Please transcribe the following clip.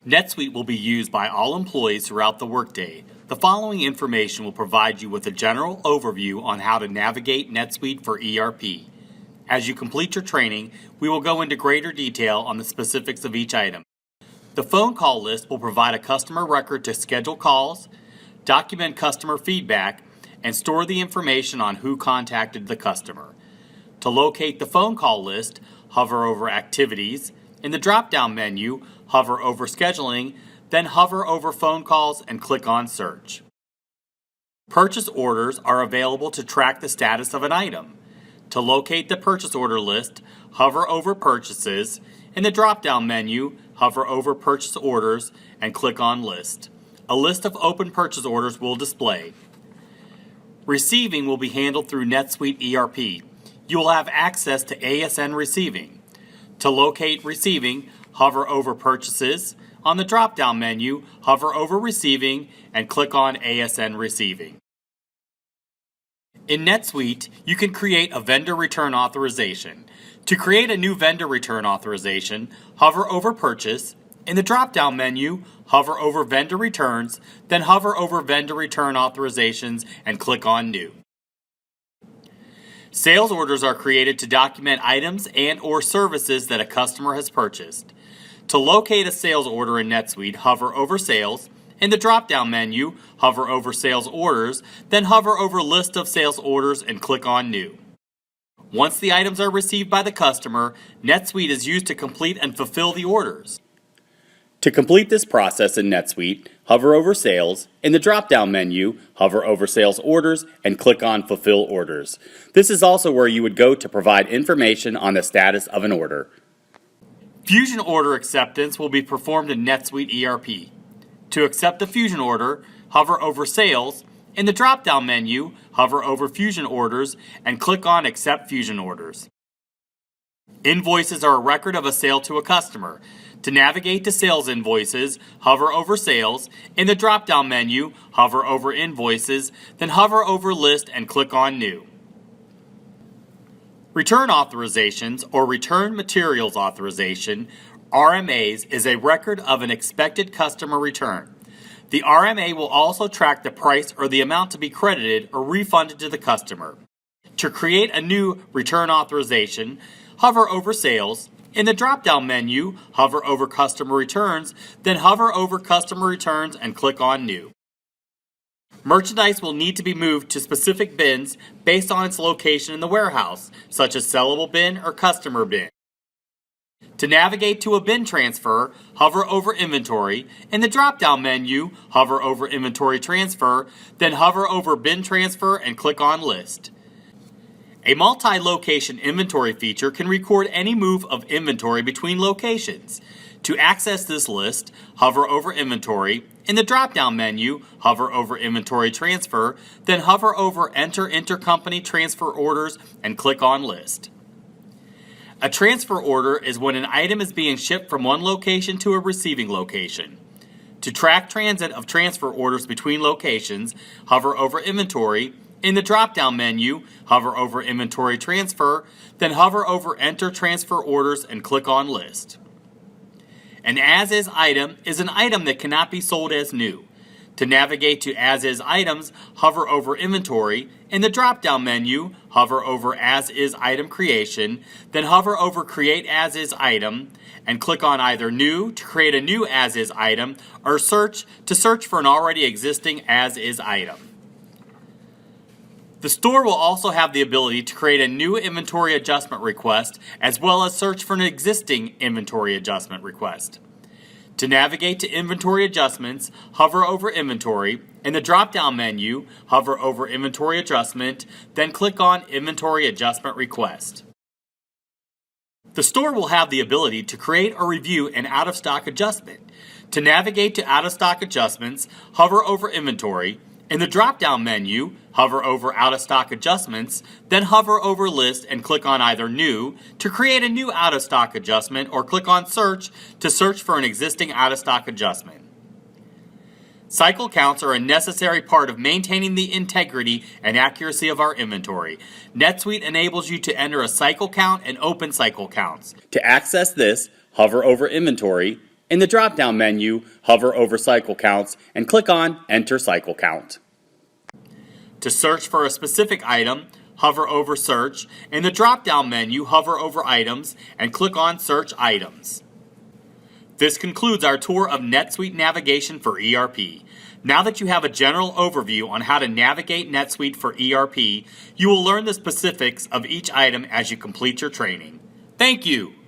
NetSuite will be used by all employees throughout the workday. The following information will provide you with a general overview on how to navigate NetSuite for ERP. As you complete your training, we will go into greater detail on the specifics of each item. The phone call list will provide a customer record to schedule calls, document customer feedback, and store the information on who contacted the customer. To locate the phone call list, hover over Activities. In the drop-down menu, hover over Scheduling, then hover over Phone Calls and click on Search. Purchase orders are available to track the status of an item. To locate the purchase order list, hover over Purchases. In the drop-down menu, hover over Purchase Orders and click on List. A list of open purchase orders will display. Receiving will be handled through NetSuite ERP. You will have access to ASN Receiving. To locate Receiving, hover over Purchases. On the drop-down menu, hover over Receiving and click on ASN Receiving. In NetSuite, you can create a vendor return authorization. To create a new vendor return authorization, hover over Purchase. In the drop-down menu, hover over Vendor Returns, then hover over Vendor Return Authorizations and click on New. Sales orders are created to document items and/or services that a customer has purchased. To locate a sales order in NetSuite, hover over Sales. In the drop-down menu, hover over Sales Orders, then hover over List of Sales Orders and click on New. Once the items are received by the customer, NetSuite is used to complete and fulfill the orders. To complete this process in NetSuite, hover over Sales. In the drop-down menu, hover over Sales Orders and click on Fulfill Orders. This is also where you would go to provide information on the status of an order. Fusion order acceptance will be performed in NetSuite ERP. To accept a Fusion order, hover over Sales. In the drop-down menu, hover over Fusion Orders and click on Accept Fusion Orders. Invoices are a record of a sale to a customer. To navigate to Sales Invoices, hover over Sales. In the drop-down menu, hover over Invoices, then hover over List and click on New. Return Authorizations, or Return Materials Authorization, RMAs, is a record of an expected customer return. The RMA will also track the price or the amount to be credited or refunded to the customer. To create a new return authorization, hover over Sales. In the drop-down menu, hover over Customer Returns, then hover over Customer Returns and click on New. Merchandise will need to be moved to specific bins based on its location in the warehouse, such as sellable bin or customer bin. To navigate to a bin transfer, hover over Inventory. In the drop-down menu, hover over Inventory Transfer, then hover over Bin Transfer and click on List. A multi-location inventory feature can record any move of inventory between locations. To access this list, hover over Inventory. In the drop-down menu, hover over Inventory Transfer, then hover over Enter Intercompany Transfer Orders and click on List. A transfer order is when an item is being shipped from one location to a receiving location. To track transit of transfer orders between locations, hover over Inventory. In the drop-down menu, hover over Inventory Transfer, then hover over Enter Transfer Orders and click on List. An as-is item is an item that cannot be sold as new. To navigate to as-is items, hover over Inventory. In the drop-down menu, hover over As-is Item Creation, then hover over Create As-is Item, and click on either New to create a new as-is item or Search to search for an already existing as-is item. The store will also have the ability to create a new inventory adjustment request as well as search for an existing inventory adjustment request. To navigate to Inventory Adjustments, hover over Inventory. In the drop-down menu, hover over Inventory Adjustment, then click on Inventory Adjustment Request. The store will have the ability to create or review an out-of-stock adjustment. To navigate to Out-of-Stock Adjustments, hover over Inventory. In the drop-down menu, hover over Out-of-Stock Adjustments, then hover over List and click on either New to create a new out-of-stock adjustment or click on Search to search for an existing out-of-stock adjustment. Cycle counts are a necessary part of maintaining the integrity and accuracy of our inventory. NetSuite enables you to enter a cycle count and open cycle counts. To access this, hover over Inventory. In the drop-down menu, hover over cycle counts and click on Enter Cycle Count. To search for a specific item, hover over Search. In the drop-down menu, hover over Items and click on Search Items. This concludes our tour of NetSuite navigation for ERP. Now that you have a general overview on how to navigate NetSuite for ERP, you will learn the specifics of each item as you complete your training. Thank you!